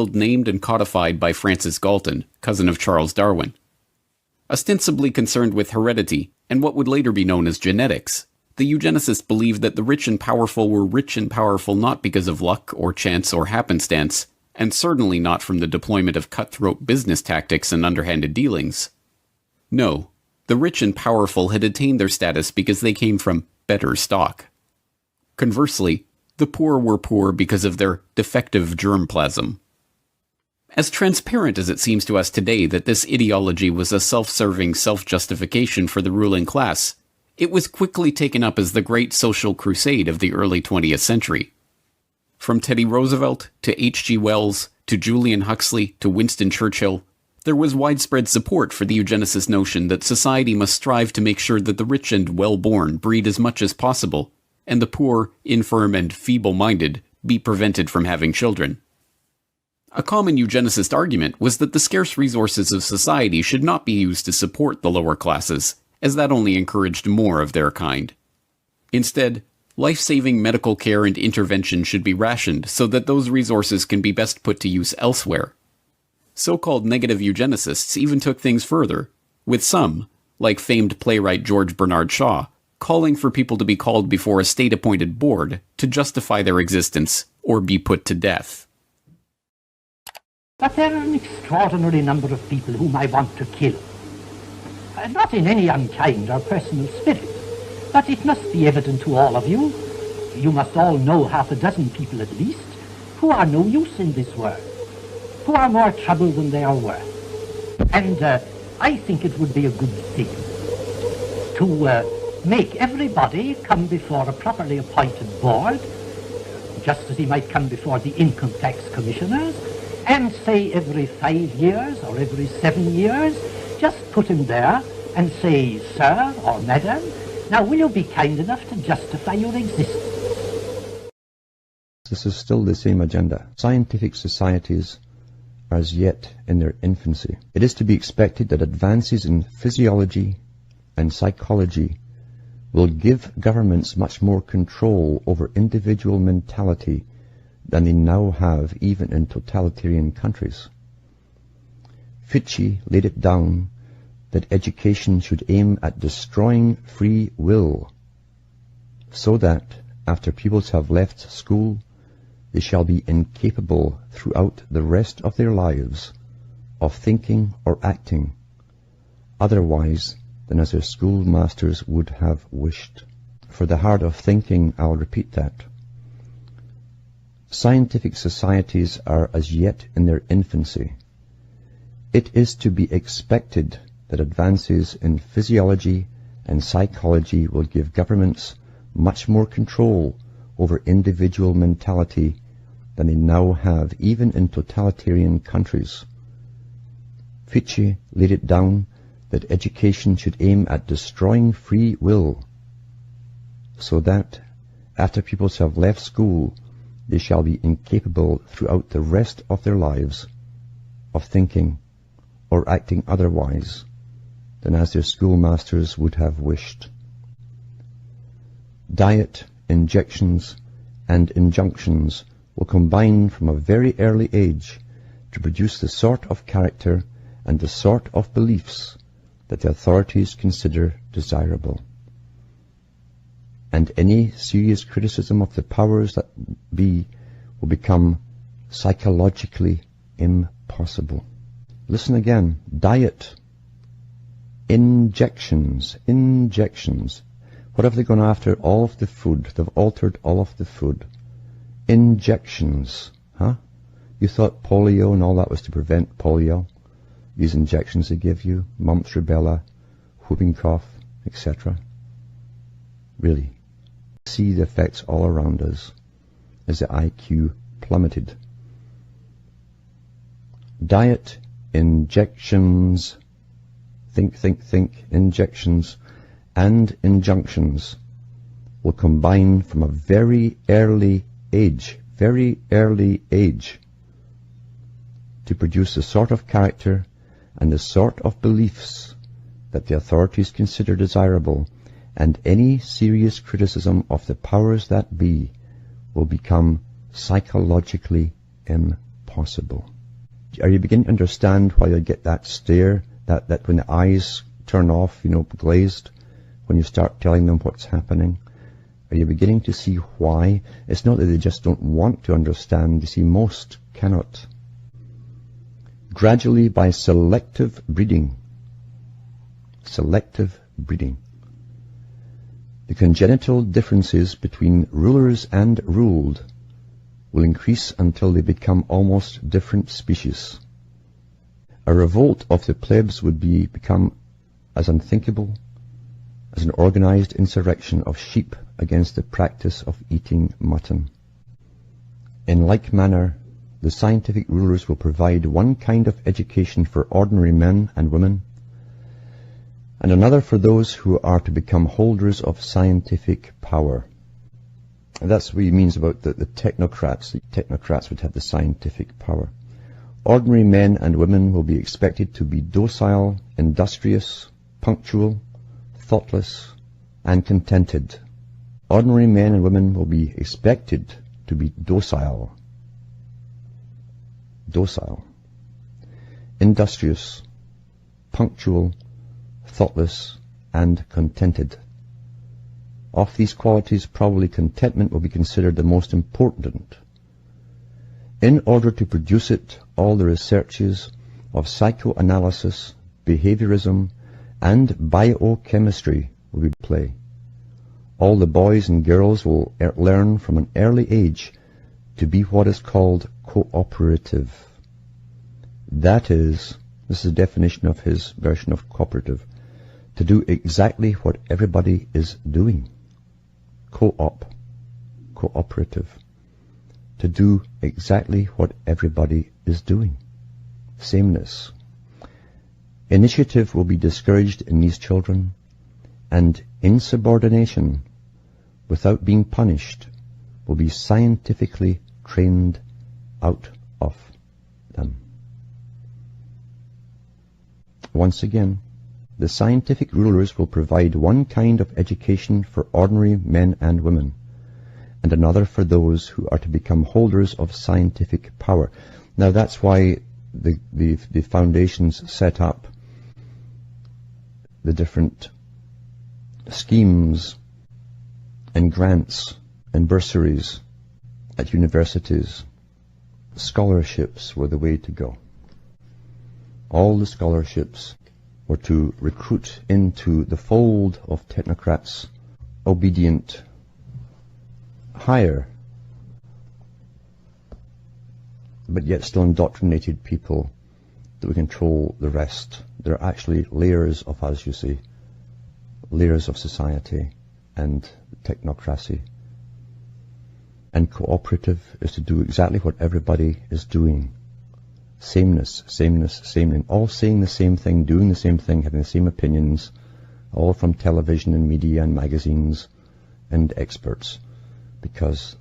named and codified by Francis Galton, cousin of Charles Darwin. Ostensibly concerned with heredity and what would later be known as genetics, the eugenicists believed that the rich and powerful were rich and powerful not because of luck or chance or happenstance, and certainly not from the deployment of cutthroat business tactics and underhanded dealings. No, the rich and powerful had attained their status because they came from better stock. Conversely, the poor were poor because of their defective germplasm. As transparent as it seems to us today that this ideology was a self-serving self-justification for the ruling class, it was quickly taken up as the great social crusade of the early 20th century. From Teddy Roosevelt to H.G. Wells to Julian Huxley to Winston Churchill, there was widespread support for the eugenicist notion that society must strive to make sure that the rich and well-born breed as much as possible, and the poor, infirm, and feeble-minded be prevented from having children. A common eugenicist argument was that the scarce resources of society should not be used to support the lower classes, as that only encouraged more of their kind. Instead, life-saving medical care and intervention should be rationed so that those resources can be best put to use elsewhere. So-called negative eugenicists even took things further, with some, like famed playwright George Bernard Shaw, calling for people to be called before a state-appointed board to justify their existence or be put to death. But there are an extraordinary number of people whom I want to kill. Not in any unkind or personal spirit, but it must be evident to all of you, you must all know half a dozen people at least, who are no use in this world, who are more trouble than they are worth. And I think it would be a good thing to make everybody come before a properly appointed board, just as he might come before the income tax commissioners, and say every 5 years or every 7 years, just put him there and say, "Sir or Madam, now will you be kind enough to justify your existence?" This is still the same agenda. Scientific societies are as yet in their infancy. It is to be expected that advances in physiology and psychology will give governments much more control over individual mentality than they now have even in totalitarian countries. Fichte laid it down that education should aim at destroying free will, so that, after pupils have left school, they shall be incapable throughout the rest of their lives of thinking or acting otherwise than as their schoolmasters would have wished. For the heart of thinking, I'll repeat that. Scientific societies are as yet in their infancy. It is to be expected that advances in physiology and psychology will give governments much more control over individual mentality than they now have even in totalitarian countries. Fichte laid it down that education should aim at destroying free will, so that, after pupils have left school, they shall be incapable throughout the rest of their lives of thinking or acting otherwise than as their schoolmasters would have wished. Diet, injections, and injunctions will combine from a very early age to produce the sort of character and the sort of beliefs that the authorities consider desirable. And any serious criticism of the powers that be will become psychologically impossible. Listen again. Diet, injections. What have they gone after? All of the food. They've altered all of the food. Injections. Huh? You thought polio and all that was to prevent polio? These injections they give you, mumps, rubella, whooping cough, etc. Really. See the effects all around us as the IQ plummeted. Diet, injections, think, injections, and injunctions will combine from a very early age to produce the sort of character and the sort of beliefs that the authorities consider desirable, and any serious criticism of the powers that be will become psychologically impossible. possible. Are you beginning to understand why you get that stare, that when the eyes turn off, glazed, when you start telling them what's happening? Are you beginning to see why? It's not that they just don't want to understand. You see, most cannot. Gradually, by selective breeding, the congenital differences between rulers and ruled will increase until they become almost different species. A revolt of the plebs would become as unthinkable as an organized insurrection of sheep against the practice of eating mutton. In like manner, the scientific rulers will provide one kind of education for ordinary men and women, and another for those who are to become holders of scientific power. And that's what he means about the technocrats. The technocrats would have the scientific power. Ordinary men and women will be expected to be docile, industrious, punctual, thoughtless, and contented. Ordinary men and women will be expected to be docile, industrious, punctual, thoughtless, and contented. Of these qualities, probably contentment will be considered the most important. In order to produce it, all the researches of psychoanalysis, behaviorism, and biochemistry will be in play. All the boys and girls will learn from an early age to be what is called cooperative. That is, this is a definition of his version of cooperative, to do exactly what everybody is doing. Cooperative. To do exactly what everybody is doing. Sameness. Initiative will be discouraged in these children, and insubordination, without being punished, will be scientifically trained out of them. Once again, the scientific rulers will provide one kind of education for ordinary men and women, and another for those who are to become holders of scientific power. Now that's why the foundations set up the different schemes and grants and bursaries at universities. Scholarships were the way to go. All the scholarships were to recruit into the fold of technocrats, obedient, higher, but yet still indoctrinated people that would control the rest. There are actually layers of us, you see, layers of society and technocracy. And cooperative is to do exactly what everybody is doing. Sameness, all saying the same thing, doing the same thing, having the same opinions, all from television and media and magazines and experts, because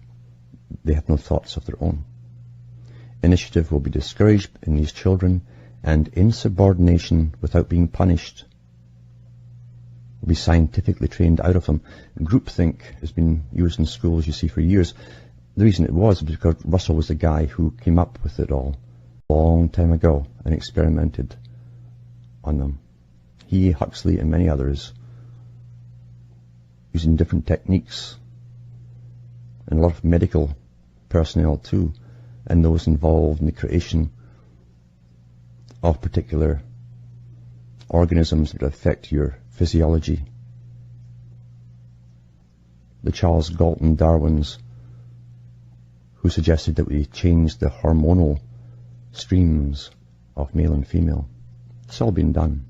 they have no thoughts of their own. Initiative will be discouraged in these children, and insubordination without being punished will be scientifically trained out of them. Groupthink has been used in schools, you see, for years. The reason it was because Russell was the guy who came up with it all a long time ago and experimented on them. He, Huxley, and many others, using different techniques, and a lot of medical personnel too, and those involved in the creation of particular organisms that affect your physiology. The Charles Galton Darwins, who suggested that we change the hormonal streams of male and female. It's all been done.